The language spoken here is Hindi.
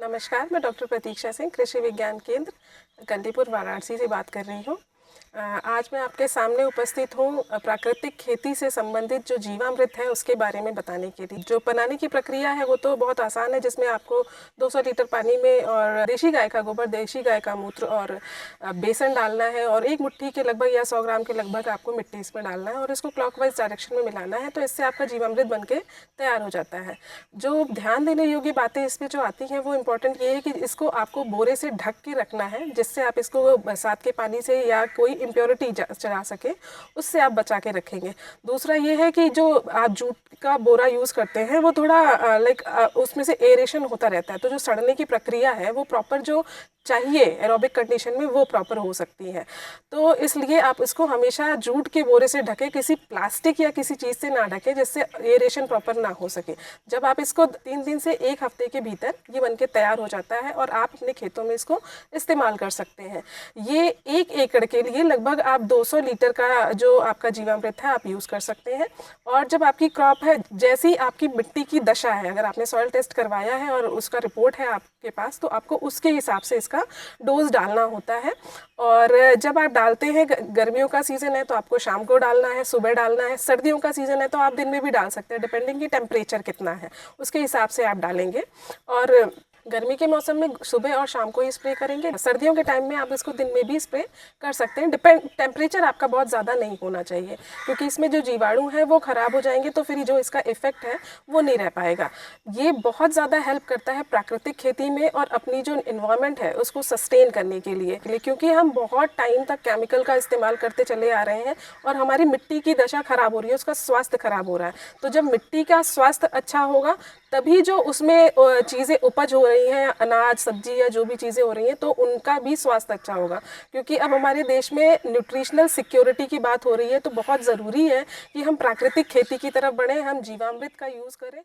नमस्कार, मैं डॉक्टर प्रतीक्षा सिंह कृषि विज्ञान केंद्र कंदीपुर वाराणसी से बात कर रही हूँ। आज मैं आपके सामने उपस्थित हूँ प्राकृतिक खेती से संबंधित जो जीवामृत है उसके बारे में बताने के लिए। जो बनाने की प्रक्रिया है वो तो बहुत आसान है, जिसमें आपको 200 लीटर पानी में और देशी गाय का गोबर, देशी गाय का मूत्र और बेसन डालना है और एक मुट्ठी के लगभग या 100 ग्राम के लगभग आपको मिट्टी इसमें डालना है और इसको क्लॉकवाइज डायरेक्शन में मिलाना है। तो इससे आपका जीवामृत बनके तैयार हो जाता है। जो ध्यान देने योग्य बातें इसमें जो आती हैं वो इम्पोर्टेंट ये है कि इसको आपको बोरे से ढक के रखना है, जिससे आप इसको बरसात के पानी से या कोई इम्प्योरिटी चला सके उससे आप बचा के रखेंगे। दूसरा ये है कि जो आप जूट का बोरा यूज़ करते हैं वो थोड़ा उसमें से एरेशन होता रहता है, तो जो सड़ने की प्रक्रिया है वो प्रॉपर जो चाहिए एरोबिक कंडीशन में वो प्रॉपर हो सकती है। तो इसलिए आप इसको हमेशा जूट के बोरे से ढके, किसी प्लास्टिक या किसी चीज़ से ना ढके जिससे एरेशन प्रॉपर ना हो सके। जब आप इसको 3 दिन से 1 हफ्ते के भीतर ये बनके तैयार हो जाता है और आप अपने खेतों में इसको इस्तेमाल कर सकते हैं। ये 1 एकड़ के लिए लगभग आप 200 लीटर का जो आपका जीवामृत है आप यूज़ कर सकते हैं। और जब आपकी क्रॉप है, जैसी आपकी मिट्टी की दशा है, अगर आपने सॉइल टेस्ट करवाया है और उसका रिपोर्ट है आपके पास, तो आपको उसके हिसाब से इसका डोज डालना होता है। और जब आप डालते हैं, गर्मियों का सीज़न है तो आपको शाम को डालना है, सुबह डालना है। सर्दियों का सीज़न है तो आप दिन में भी डाल सकते हैं, डिपेंडिंग कि टेम्परेचर कितना है उसके हिसाब से आप डालेंगे। और गर्मी के मौसम में सुबह और शाम को ही स्प्रे करेंगे। सर्दियों के टाइम में आप इसको दिन में भी स्प्रे कर सकते हैं। टेम्परेचर आपका बहुत ज़्यादा नहीं होना चाहिए, क्योंकि इसमें जो जीवाणु हैं वो ख़राब हो जाएंगे, तो फिर जो इसका इफ़ेक्ट है वो नहीं रह पाएगा। ये बहुत ज़्यादा हेल्प करता है प्राकृतिक खेती में और अपनी जो इन्वायरमेंट है उसको सस्टेन करने के लिए, क्योंकि हम बहुत टाइम तक केमिकल का इस्तेमाल करते चले आ रहे हैं और हमारी मिट्टी की दशा ख़राब हो रही है, उसका स्वास्थ्य ख़राब हो रहा है। तो जब मिट्टी का स्वास्थ्य अच्छा होगा तभी जो उसमें चीज़ें उपज हो रही हैं, अनाज सब्जी या जो भी चीज़ें हो रही हैं, तो उनका भी स्वास्थ्य अच्छा होगा। क्योंकि अब हमारे देश में न्यूट्रिशनल सिक्योरिटी की बात हो रही है, तो बहुत ज़रूरी है कि हम प्राकृतिक खेती की तरफ बढ़ें, हम जीवामृत का यूज़ करें।